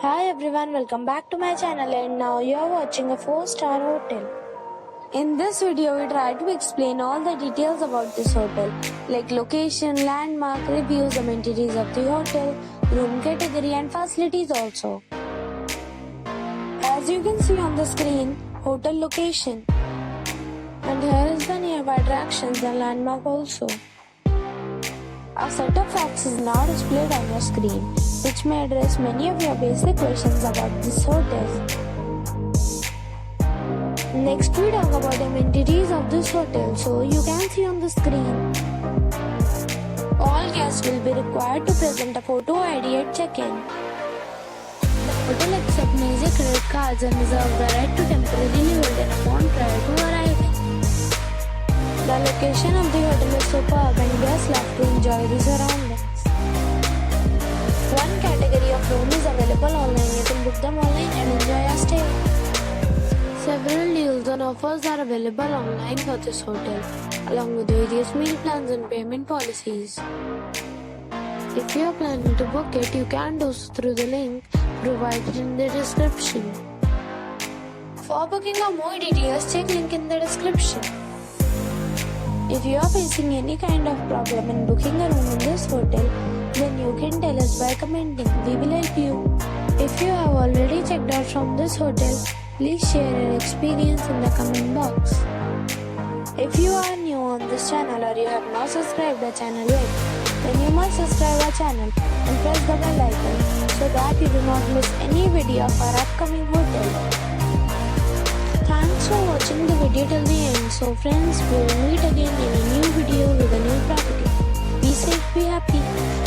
Hi everyone, welcome back to my channel, and now you are watching a 4-star hotel. In this video, we try to explain all the details about this hotel, like location, landmark, reviews, amenities of the hotel, room category and facilities also. As you can see on the screen, hotel location. And here is the nearby attractions and landmark also. A set of facts is now displayed on your screen, which may address many of your basic questions about this hotel. Next, we talk about amenities of this hotel, so you can see on the screen. All guests will be required to present a photo ID at check-in. The hotel accepts major credit cards and reserves the right to temporarily hold an amount prior to arriving. The location of the hotel is superb and guests love to enjoy the surroundings. One category of room is available online. You can book them online and enjoy your stay. Several deals and offers are available online for this hotel, along with various meal plans and payment policies. If you are planning to book it, you can do so through the link provided in the description. For booking or more details, check link in the description. If you are facing any kind of problem in booking a room in this hotel, then you can tell us by commenting. We will help you. If you have already checked out from this hotel, please share your experience in the comment box. If you are new on this channel or you have not subscribed our channel yet, then you must subscribe our channel and press the bell icon so that you do not miss any video of our upcoming hotel. Thanks for watching the video till the end. So friends, we will meet again in a new video with a new property. Be safe, be happy.